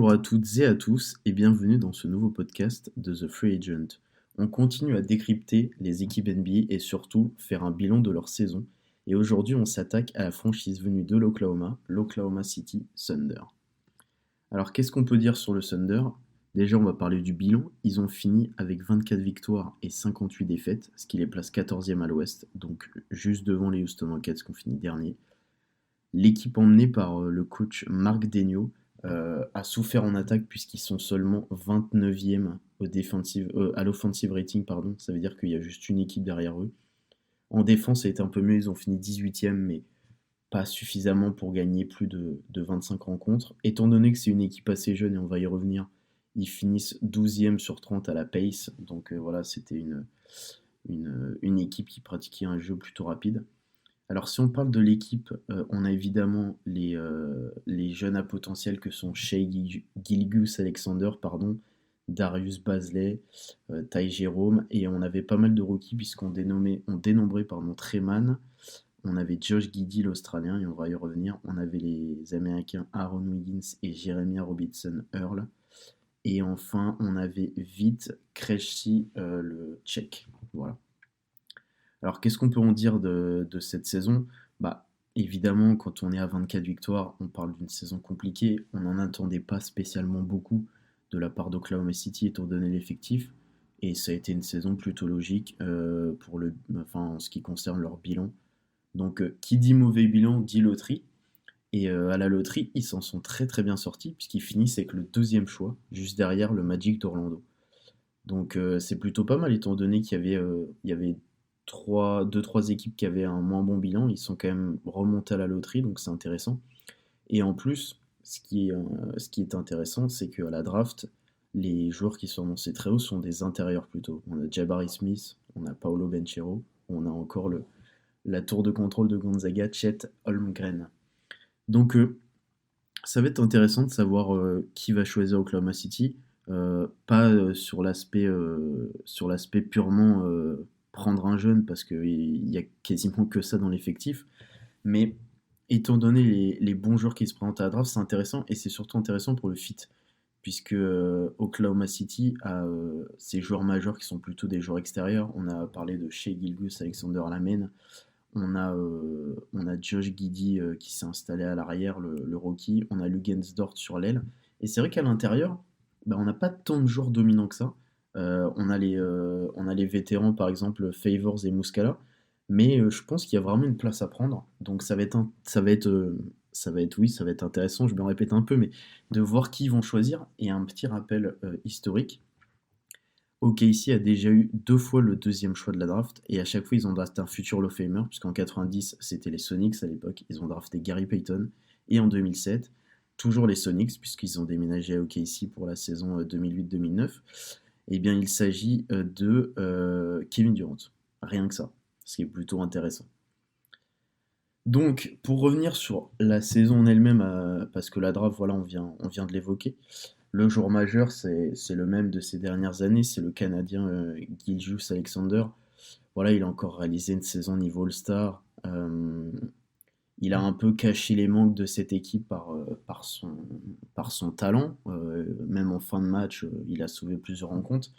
Bonjour à toutes et à tous et bienvenue dans ce nouveau podcast de The Free Agent. On continue à décrypter les équipes NBA et surtout faire un bilan de leur saison. Et aujourd'hui, on s'attaque à la franchise venue de l'Oklahoma City Thunder. Alors, qu'est-ce qu'on peut dire sur le Thunder? Déjà, on va parler du bilan. Ils ont fini avec 24 victoires et 58 défaites, ce qui les place 14e à l'ouest, donc juste devant les Houston Rockets qui ont fini dernier. L'équipe emmenée par le coach Mark Daigneault a souffert en attaque puisqu'ils sont seulement 29e à l'offensive rating, pardon. Ça veut dire qu'il y a juste une équipe derrière eux. En défense, ça a été un peu mieux, ils ont fini 18e, mais pas suffisamment pour gagner plus de 25 rencontres. Étant donné que c'est une équipe assez jeune, et on va y revenir, ils finissent 12e sur 30 à la pace. Donc voilà, c'était une équipe qui pratiquait un jeu plutôt rapide. Alors si on parle de l'équipe, on a évidemment les jeunes à potentiel que sont Shai Gilgeous-Alexander, pardon, Darius Bazley, Ty Jerome, et on avait pas mal de rookies on dénombrait Treman, on avait Josh Giddey l'Australien, et on va y revenir, on avait les Américains Aaron Wiggins et Jeremiah Robinson Earl, et enfin on avait Vit Krejci le Tchèque. Voilà. Alors, qu'est-ce qu'on peut en dire de cette saison? Bah, évidemment, quand on est à 24 victoires, on parle d'une saison compliquée. On n'en attendait pas spécialement beaucoup de la part d'Oklahoma City, étant donné l'effectif. Et ça a été une saison plutôt logique en ce qui concerne leur bilan. Donc, qui dit mauvais bilan dit loterie. Et à la loterie, ils s'en sont très très bien sortis, puisqu'ils finissent avec le deuxième choix, juste derrière le Magic d'Orlando. Donc c'est plutôt pas mal étant donné qu'il y avait deux, trois équipes qui avaient un moins bon bilan. Ils sont quand même remontés à la loterie, donc c'est intéressant. Et en plus, ce qui est intéressant, c'est qu'à la draft, les joueurs qui sont annoncés très haut sont des intérieurs plutôt. On a Jabari Smith, on a Paolo Banchero, on a encore la tour de contrôle de Gonzaga, Chet Holmgren. Donc ça va être intéressant de savoir qui va choisir Oklahoma City. Pas sur l'aspect purement prendre un jeune, parce qu'il y a quasiment que ça dans l'effectif. Mais étant donné les bons joueurs qui se présentent à la draft, c'est intéressant, et c'est surtout intéressant pour le fit. Puisque Oklahoma City a ses joueurs majeurs qui sont plutôt des joueurs extérieurs. On a parlé de Shai Gilgeous-Alexander Lamine. On a Josh Giddey qui s'est installé à l'arrière, le rookie. On a Lugensdort sur l'aile. Et c'est vrai qu'à l'intérieur, bah, on n'a pas tant de joueurs dominants que ça. On a les vétérans, par exemple, Favors et Muscala. Mais je pense qu'il y a vraiment une place à prendre. Donc ça va être intéressant, je me répète un peu, mais de voir qui ils vont choisir. Et un petit rappel historique. OKC a déjà eu deux fois le deuxième choix de la draft, et à chaque fois ils ont drafté un futur Hall of Famer, puisqu'en 90 c'était les Sonics à l'époque, ils ont drafté Gary Payton, et en 2007 toujours les Sonics, puisqu'ils ont déménagé à OKC pour la saison 2008-2009. Eh bien il s'agit de Kevin Durant, rien que ça, ce qui est plutôt intéressant. Donc, pour revenir sur la saison en elle-même, parce que la draft, voilà, on vient de l'évoquer, le joueur majeur, c'est le même de ces dernières années, c'est le Canadien Gilgeous-Alexander. Voilà, il a encore réalisé une saison niveau All-Star. Il a un peu caché les manques de cette équipe par son talent. Même en fin de match, il a sauvé plusieurs rencontres.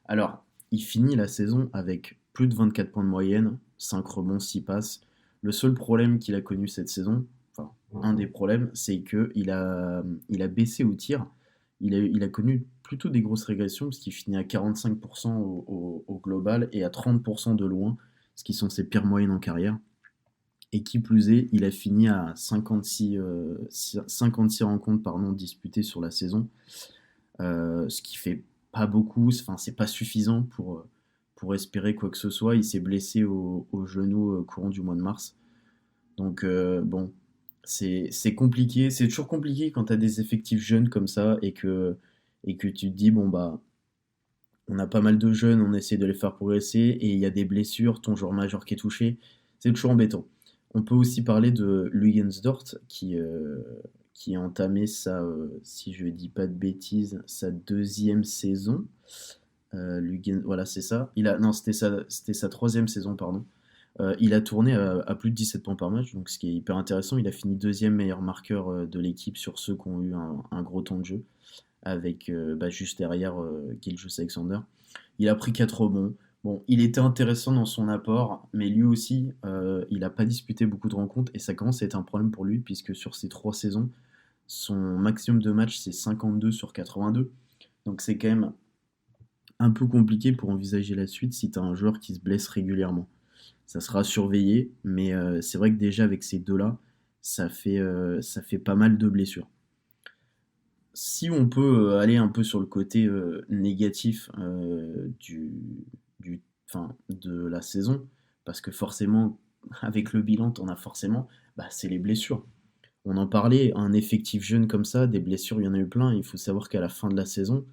Alors, il finit la saison avec plus de 24 points de moyenne, 5 rebonds, 6 passes. Le seul problème qu'il a connu cette saison, enfin, un des problèmes, c'est qu'il a baissé au tir. Il a connu plutôt des grosses régressions, parce qu'il finit à 45% au global et à 30% de loin, ce qui sont ses pires moyennes en carrière. Et qui plus est, il a fini à 56 rencontres disputées sur la saison, ce qui fait pas beaucoup, enfin c'est pas suffisant pour espérer quoi que ce soit. Il s'est blessé au genou courant du mois de mars. Donc bon, c'est compliqué, c'est toujours compliqué quand tu as des effectifs jeunes comme ça, et que tu te dis, bon bah, on a pas mal de jeunes, on essaie de les faire progresser, et il y a des blessures, ton joueur majeur qui est touché, c'est toujours embêtant. On peut aussi parler de Lugensdort qui a entamé si je ne dis pas de bêtises, sa deuxième saison. Voilà, c'est ça. Non, c'était sa troisième saison, pardon. Il a tourné à plus de 17 points par match, donc ce qui est hyper intéressant. Il a fini deuxième meilleur marqueur de l'équipe sur ceux qui ont eu un gros temps de jeu, avec juste derrière Gilgeous-Alexander. Il a pris 4 rebonds. Bon, il était intéressant dans son apport, mais lui aussi, il n'a pas disputé beaucoup de rencontres, et ça commence à être un problème pour lui, puisque sur ces 3 saisons, son maximum de matchs, c'est 52 sur 82. Donc c'est quand même un peu compliqué pour envisager la suite si tu as un joueur qui se blesse régulièrement. Ça sera surveillé, mais c'est vrai que déjà avec ces deux-là, ça fait pas mal de blessures. Si on peut aller un peu sur le côté négatif de la saison, parce que forcément, avec le bilan, t'en as forcément, c'est les blessures. On en parlait, un effectif jeune comme ça, des blessures, il y en a eu plein. Il faut savoir qu'à la fin de la saison,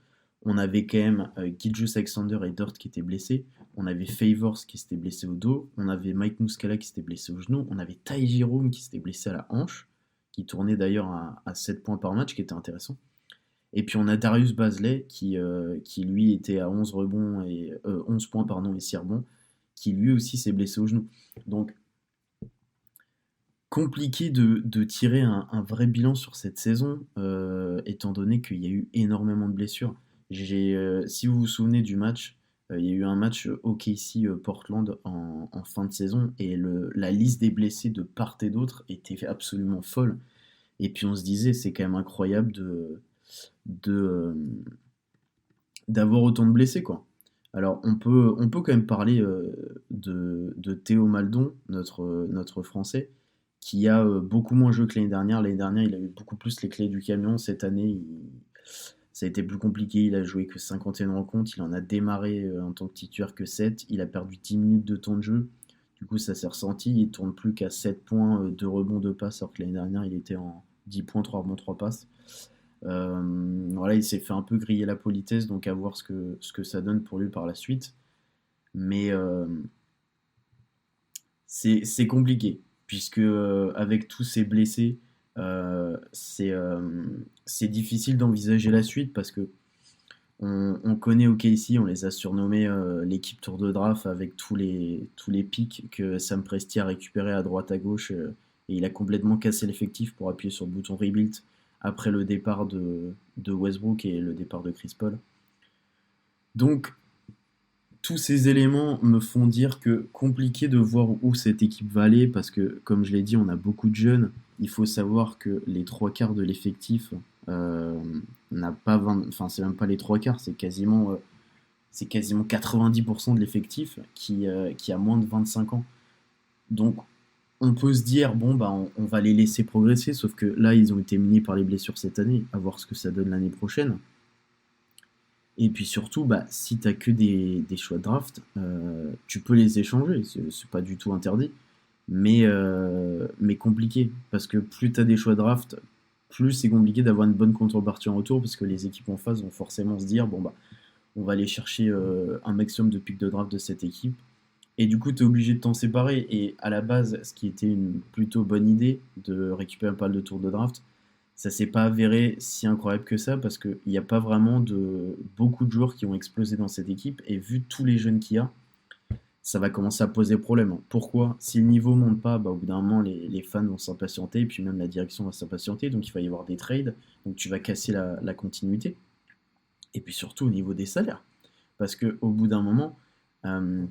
on avait quand même Gilgeous-Alexander et Dort qui étaient blessés. On avait Favors qui s'était blessé au dos. On avait Mike Muscala qui s'était blessé au genou. On avait Ty Jerome qui s'était blessé à la hanche, qui tournait d'ailleurs à 7 points par match, qui était intéressant. Et puis on a Darius Bazley qui lui était à 11 rebonds et 11 points et 6 rebonds, qui lui aussi s'est blessé au genou. Donc compliqué de tirer un vrai bilan sur cette saison, étant donné qu'il y a eu énormément de blessures. Si vous vous souvenez du match, il y a eu un match OKC-Portland en fin de saison, et la liste des blessés de part et d'autre était absolument folle. Et puis on se disait, c'est quand même incroyable de, d'avoir autant de blessés, quoi. Alors on peut quand même parler de Théo Maldon, notre Français, qui a beaucoup moins joué que l'année dernière. L'année dernière, il a eu beaucoup plus les clés du camion. Cette année, ça a été plus compliqué. Il a joué que 51 rencontres. Il en a démarré en tant que titulaire que 7. Il a perdu 10 minutes de temps de jeu. Du coup, ça s'est ressenti. Il tourne plus qu'à 7 points, 2 rebonds, 2 passes, alors que l'année dernière, il était en 10 points, 3 rebonds, 3 passes. Voilà, il s'est fait un peu griller la politesse, donc à voir ce que ça donne pour lui par la suite. Mais c'est compliqué, puisque avec tous ces blessés, c'est difficile d'envisager la suite, parce que on connaît OKC, on les a surnommés l'équipe tour de draft, avec tous les pics que Sam Presti a récupéré à droite à gauche, et il a complètement cassé l'effectif pour appuyer sur le bouton rebuild après le départ de Westbrook et le départ de Chris Paul. Donc tous ces éléments me font dire que compliqué de voir où cette équipe va aller, parce que, comme je l'ai dit, on a beaucoup de jeunes. Il faut savoir que les trois quarts de l'effectif euh, n'a pas 20, enfin c'est même pas les trois quarts, c'est quasiment 90% de l'effectif qui a moins de 25 ans. Donc on peut se dire, bon on va les laisser progresser, sauf que là ils ont été minés par les blessures cette année, à voir ce que ça donne l'année prochaine. Et puis surtout, si t'as que des choix de draft, tu peux les échanger, c'est pas du tout interdit, mais compliqué, parce que plus t'as des choix de draft, plus c'est compliqué d'avoir une bonne contrepartie en retour, parce que les équipes en face vont forcément se dire, bon on va aller chercher un maximum de pics de draft de cette équipe, et du coup t'es obligé de t'en séparer, et à la base, ce qui était une plutôt bonne idée, de récupérer un pas de tour de draft, ça s'est pas avéré si incroyable que ça, parce qu'il n'y a pas vraiment beaucoup de joueurs qui ont explosé dans cette équipe, et vu tous les jeunes qu'il y a, ça va commencer à poser problème. Pourquoi? Si le niveau monte pas, au bout d'un moment, les fans vont s'impatienter, et puis même la direction va s'impatienter, donc il va y avoir des trades, donc tu vas casser la continuité. Et puis surtout au niveau des salaires. Parce qu'au bout d'un moment, euh,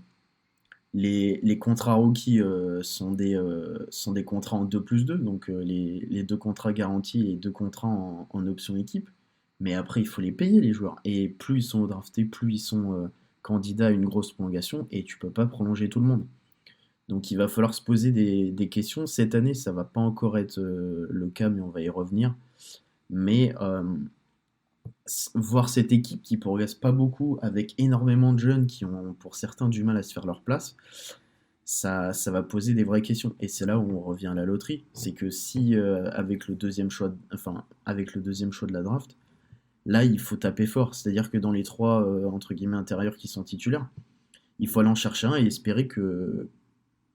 les contrats rookies sont des contrats en 2+2, donc les deux contrats garantis et les deux contrats en option équipe. Mais après, il faut les payer, les joueurs. Et plus ils sont draftés, plus ils sont candidats à une grosse prolongation, et tu peux pas prolonger tout le monde. Donc il va falloir se poser des questions. Cette année, ça va pas encore être le cas, mais on va y revenir. Mais voir cette équipe qui progresse pas beaucoup, avec énormément de jeunes qui ont pour certains du mal à se faire leur place, ça va poser des vraies questions. Et c'est là où on revient à la loterie. C'est que si avec le deuxième choix, avec le deuxième choix de la draft, là il faut taper fort. C'est-à-dire que dans les trois entre guillemets intérieurs qui sont titulaires, il faut aller en chercher un et espérer que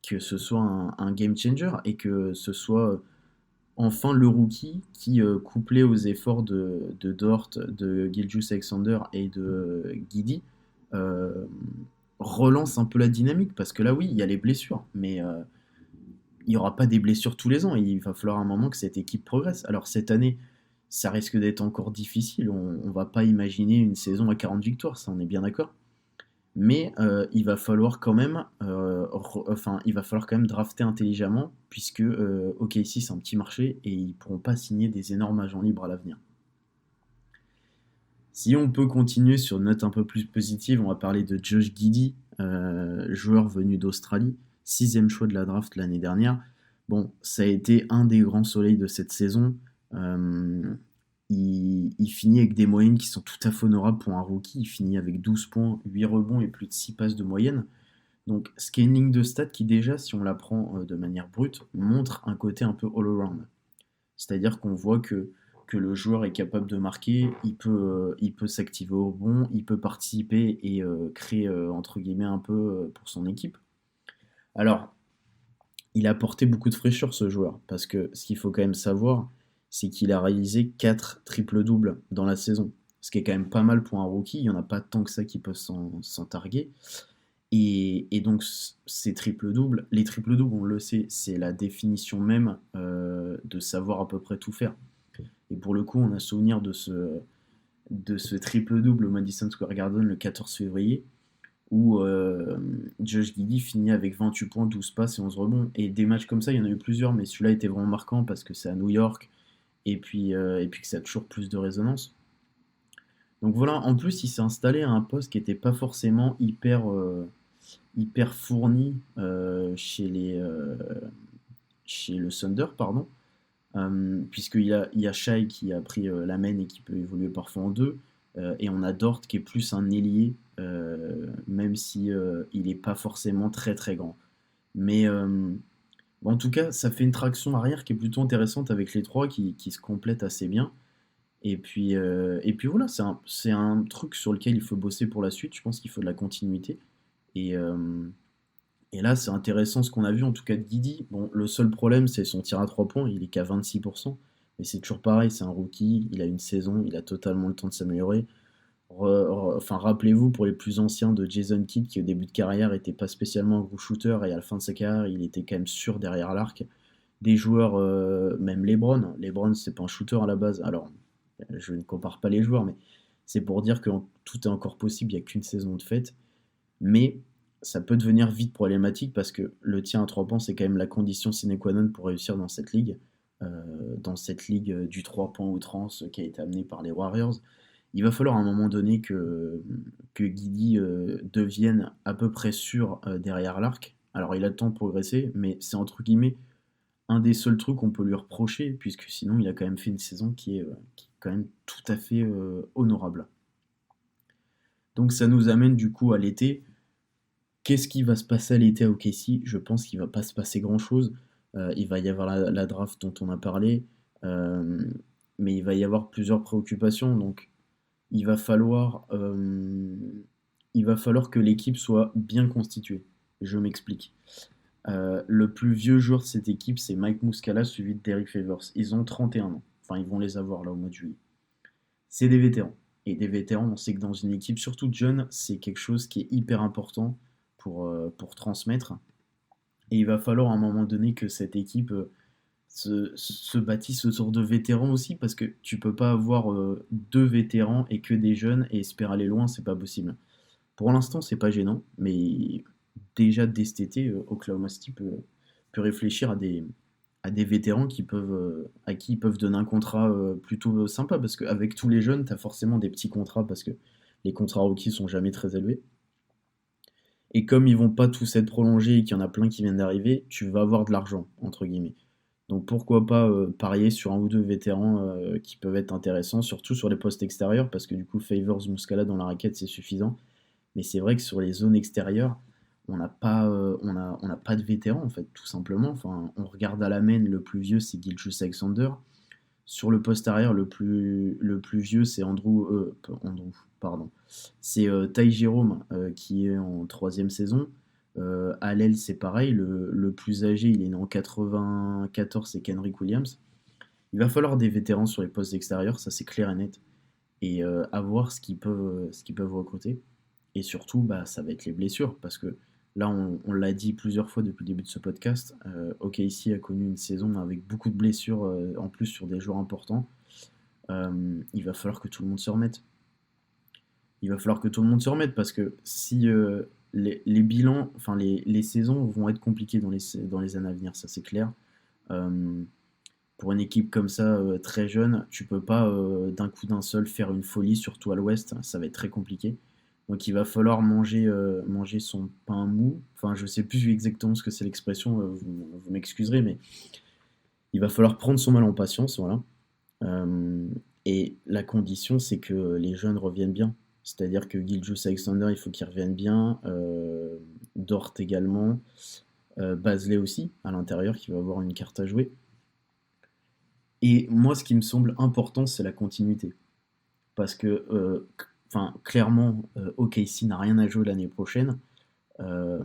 ce soit un game changer, et que ce soit enfin le rookie qui, couplé aux efforts de Dort, de Gilgeous-Alexander et de Giddey, euh, relance un peu la dynamique, parce que là, oui, il y a les blessures, mais il n'y aura pas des blessures tous les ans. Il va falloir un moment que cette équipe progresse. Alors cette année, ça risque d'être encore difficile. On ne va pas imaginer une saison à 40 victoires, ça on est bien d'accord. Mais il va falloir quand même, il va falloir quand même drafter intelligemment, puisque OKC c'est un petit marché et ils pourront pas signer des énormes agents libres à l'avenir. Si on peut continuer sur une note un peu plus positive, on va parler de Josh Giddey, joueur venu d'Australie, sixième choix de la draft l'année dernière. Bon, ça a été un des grands soleils de cette saison. Euh, il finit avec des moyennes qui sont tout à fait honorables pour un rookie. Il finit avec 12 points, 8 rebonds et plus de 6 passes de moyenne. Donc, ce qui est une ligne de stats qui déjà, si on la prend de manière brute, montre un côté un peu all-around. C'est-à-dire qu'on voit que le joueur est capable de marquer, il peut s'activer au rebond, il peut participer et créer entre guillemets un peu pour son équipe. Alors, il a apporté beaucoup de fraîcheur ce joueur, parce que ce qu'il faut quand même savoir, c'est qu'il a réalisé 4 triples-doubles dans la saison. Ce qui est quand même pas mal pour un rookie, il n'y en a pas tant que ça qui peuvent s'en targuer. Et donc, ces triples-doubles, les triples-doubles, on le sait, c'est la définition même de savoir à peu près tout faire. Et pour le coup, on a souvenir de ce triple-double au Madison Square Garden le 14 février, où Josh Giddey finit avec 28 points, 12 passes et 11 rebonds. Et des matchs comme ça, il y en a eu plusieurs, mais celui-là était vraiment marquant parce que c'est à New York, et puis que ça a toujours plus de résonance. Donc voilà, en plus, il s'est installé à un poste qui n'était pas forcément hyper fourni chez le Thunder, pardon. Il y a Shai qui a pris la main et qui peut évoluer parfois en deux. Et on a Dort qui est plus un ailier, même si il n'est pas forcément très très grand. Mais bon, en tout cas, ça fait une traction arrière qui est plutôt intéressante avec les trois qui se complètent assez bien. Et puis voilà, c'est un truc sur lequel il faut bosser pour la suite. Je pense qu'il faut de la continuité. Et, et là, c'est intéressant ce qu'on a vu, en tout cas de Guidi. Bon, le seul problème, c'est son tir à 3 points. Il est qu'à 26%. Mais c'est toujours pareil, c'est un rookie. Il a une saison, il a totalement le temps de s'améliorer. Enfin, rappelez-vous, pour les plus anciens, de Jason Kidd, qui au début de carrière était pas spécialement un gros shooter, et à la fin de sa carrière, il était quand même sûr derrière l'arc. Des joueurs, même LeBron. LeBron, c'est pas un shooter à la base. Alors, je ne compare pas les joueurs, mais c'est pour dire que tout est encore possible, il n'y a qu'une saison de fête. Mais ça peut devenir vite problématique parce que le tir à 3 points, c'est quand même la condition sine qua non pour réussir dans cette ligue du 3 points outrance qui a été amenée par les Warriors. Il va falloir à un moment donné que Guidi devienne à peu près sûr derrière l'arc. Alors il a le temps de progresser, mais c'est entre guillemets un des seuls trucs qu'on peut lui reprocher, puisque sinon il a quand même fait une saison qui est quand même tout à fait honorable. Donc ça nous amène du coup à l'été. Qu'est-ce qui va se passer à l'été à OKC? Je pense qu'il va pas se passer grand-chose. Il va y avoir la draft dont on a parlé, euh, mais il va y avoir plusieurs préoccupations. Donc il va falloir, euh, il va falloir que l'équipe soit bien constituée. Je m'explique. Le plus vieux joueur de cette équipe, c'est Mike Muscala, suivi de Derrick Favors. Ils ont 31 ans. Enfin, ils vont les avoir là au mois de juillet. C'est des vétérans. Et des vétérans, on sait que dans une équipe, surtout jeune, c'est quelque chose qui est hyper important pour transmettre. Et il va falloir à un moment donné que cette équipe se bâtisse autour de vétérans aussi, parce que tu peux pas avoir deux vétérans et que des jeunes et espérer aller loin, c'est pas possible. Pour l'instant, c'est pas gênant, mais déjà dès cet été, Oklahoma City peut réfléchir à des vétérans à qui ils peuvent donner un contrat plutôt sympa, parce qu'avec tous les jeunes, tu as forcément des petits contrats, parce que les contrats rookies sont jamais très élevés. Et comme ils vont pas tous être prolongés et qu'il y en a plein qui viennent d'arriver, tu vas avoir de l'argent, entre guillemets. Donc pourquoi pas parier sur un ou deux vétérans qui peuvent être intéressants, surtout sur les postes extérieurs, parce que du coup, Favors, Muscala dans la raquette, c'est suffisant. Mais c'est vrai que sur les zones extérieures, on n'a pas de vétérans, en fait, tout simplement. Enfin, on regarde à la main, le plus vieux, c'est Gilgeous Alexander. Sur le poste arrière, le plus vieux, c'est Andrew, pardon. C'est Ty Jerome qui est en troisième saison. À l'aile, c'est pareil. Le plus âgé, il est né en 94, c'est Kenrick Williams. Il va falloir des vétérans sur les postes extérieurs, ça c'est clair et net. Et à voir ce qu'ils peuvent recruter. Et surtout, bah, ça va être les blessures, parce que là, on l'a dit plusieurs fois depuis le début de ce podcast, OKC a connu une saison avec beaucoup de blessures, en plus sur des joueurs importants. Il va falloir que tout le monde se remette. Il va falloir que tout le monde se remette, parce que si les bilans, enfin les saisons vont être compliquées dans les années à venir, ça c'est clair. Euh, pour une équipe comme ça, très jeune, tu peux pas d'un coup d'un seul faire une folie, surtout à l'ouest, ça va être très compliqué. Donc il va falloir manger son pain mou. Enfin, je sais plus exactement ce que c'est l'expression, vous m'excuserez, mais il va falloir prendre son mal en patience, voilà. Euh, et la condition, c'est que les jeunes reviennent bien. C'est-à-dire que Gilgeous-Alexander, il faut qu'il revienne bien. Dort également. Bazley aussi, à l'intérieur, qui va avoir une carte à jouer. Et moi, ce qui me semble important, c'est la continuité. Parce que, clairement, OKC n'a rien à jouer l'année prochaine. Euh,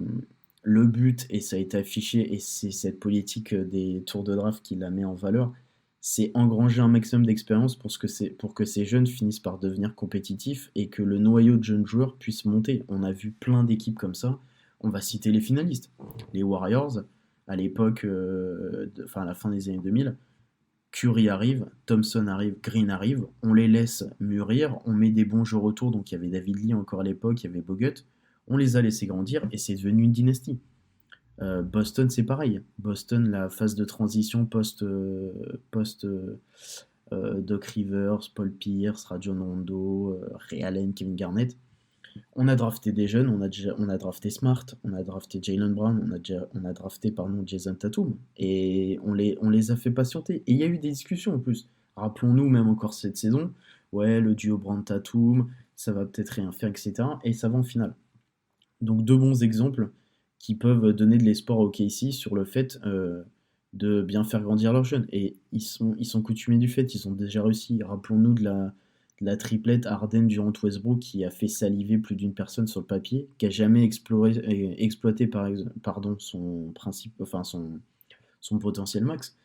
le but, et ça a été affiché, et c'est cette politique des tours de draft qui la met en valeur, c'est engranger un maximum d'expérience pour que ces jeunes finissent par devenir compétitifs et que le noyau de jeunes joueurs puisse monter. On a vu plein d'équipes comme ça. On va citer les finalistes. Les Warriors, à l'époque, à la fin des années 2000, Curry arrive, Thompson arrive, Green arrive, on les laisse mûrir, on met des bons jeux retour, donc il y avait David Lee encore à l'époque, il y avait Bogut, on les a laissés grandir et c'est devenu une dynastie. Boston, c'est pareil. Boston, la phase de transition post Doc Rivers, Paul Pierce, Rajon Rondo, Ray Allen, Kevin Garnett. On a drafté des jeunes, on a drafté Smart, on a drafté Jaylen Brown, on a drafté Jason Tatum, et on les a fait patienter. Et il y a eu des discussions en plus. Rappelons-nous, même encore cette saison, ouais, le duo Brown-Tatum, ça va peut-être rien faire, etc. Et ça va en finale. Donc deux bons exemples qui peuvent donner de l'espoir au KC sur le fait de bien faire grandir leurs jeunes. Et ils sont coutumiers du fait, ils ont déjà réussi. Rappelons-nous de la triplette Harden-Durant-Westbrook qui a fait saliver plus d'une personne sur le papier, qui a jamais exploité son principe, son potentiel max.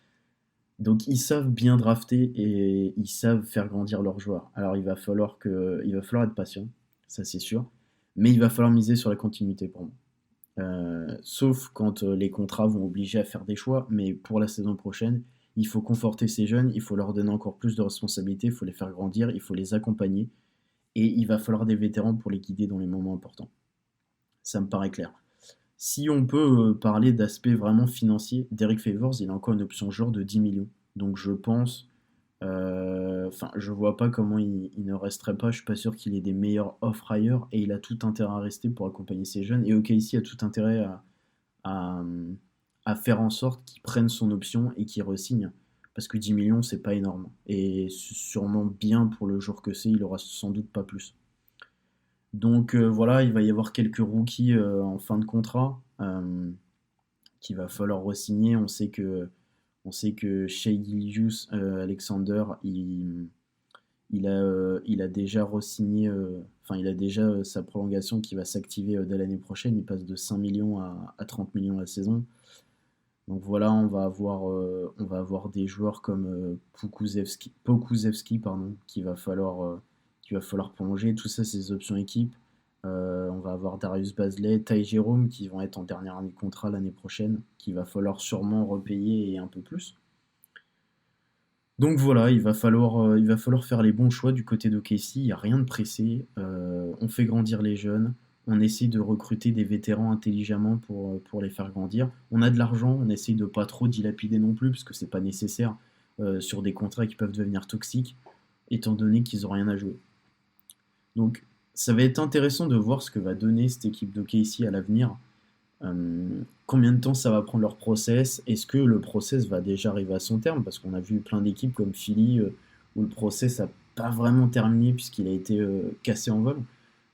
Donc ils savent bien drafter et ils savent faire grandir leurs joueurs. Alors il va falloir être patient, ça c'est sûr, mais il va falloir miser sur la continuité pour moi. Sauf quand les contrats vont obliger à faire des choix, mais pour la saison prochaine, il faut conforter ces jeunes, il faut leur donner encore plus de responsabilités, il faut les faire grandir, il faut les accompagner, et il va falloir des vétérans pour les guider dans les moments importants. Ça me paraît clair. Si on peut parler d'aspect vraiment financier, Derek Favors, il a encore une option genre de 10 millions. Donc je pense, je vois pas comment il ne resterait pas. Je suis pas sûr qu'il ait des meilleurs offres ailleurs et il a tout intérêt à rester pour accompagner ces jeunes. Et OKC a tout intérêt à, à faire en sorte qu'il prenne son option et qu'il re-signe. Parce que 10 millions, c'est pas énorme. Et sûrement bien pour le jour que c'est, il aura sans doute pas plus. Donc voilà, il va y avoir quelques rookies en fin de contrat qu'il va falloir re-signer. On sait que Shai Gilgeous-Alexander, il a déjà re-signé, il a déjà sa prolongation qui va s'activer dès l'année prochaine. Il passe de 5 millions à 30 millions la saison. Donc voilà, on va avoir des joueurs comme Pokusevski, pardon, qu'il va falloir prolonger. Tout ça, c'est des options équipes. On va avoir Darius Bazley, Ty Jerome qui vont être en dernière année de contrat l'année prochaine, qu'il va falloir sûrement repayer et un peu plus. Donc voilà, il va falloir faire les bons choix du côté d'OKC. Il n'y a rien de pressé. On fait grandir les jeunes. On essaie de recruter des vétérans intelligemment pour les faire grandir. On a de l'argent, on essaie de pas trop dilapider non plus, parce que c'est pas nécessaire sur des contrats qui peuvent devenir toxiques, étant donné qu'ils n'ont rien à jouer. Donc ça va être intéressant de voir ce que va donner cette équipe d'OKC à l'avenir. Combien de temps ça va prendre leur process? Est-ce que le process va déjà arriver à son terme? Parce qu'on a vu plein d'équipes comme Philly où le process n'a pas vraiment terminé puisqu'il a été cassé en vol.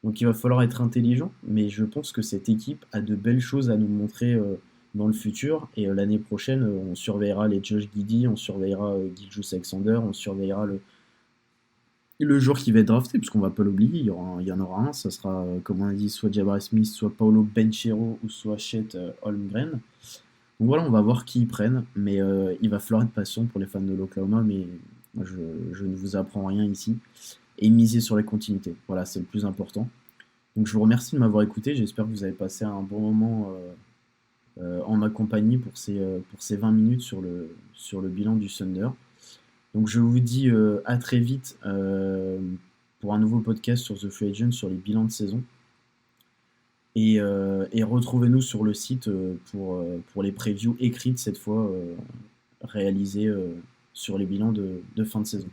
Donc il va falloir être intelligent, mais je pense que cette équipe a de belles choses à nous montrer dans le futur. Et l'année prochaine, on surveillera les Josh Giddey, on surveillera Gilgeous-Alexander, on surveillera le joueur qui va être drafté, parce qu'on va pas l'oublier, il y en aura un, ça sera, comme on a dit, soit Jabari Smith, soit Paolo Banchero, ou soit Chet Holmgren. Donc voilà, on va voir qui ils prennent, mais il va falloir être patient pour les fans de l'Oklahoma, mais je ne vous apprends rien ici. Et miser sur les continuités, voilà, c'est le plus important. Donc je vous remercie de m'avoir écouté, j'espère que vous avez passé un bon moment en ma compagnie pour ces 20 minutes sur le bilan du Thunder. Donc je vous dis à très vite pour un nouveau podcast sur The Free Agent sur les bilans de saison. Et retrouvez-nous sur le site pour les previews écrites cette fois réalisées sur les bilans de fin de saison.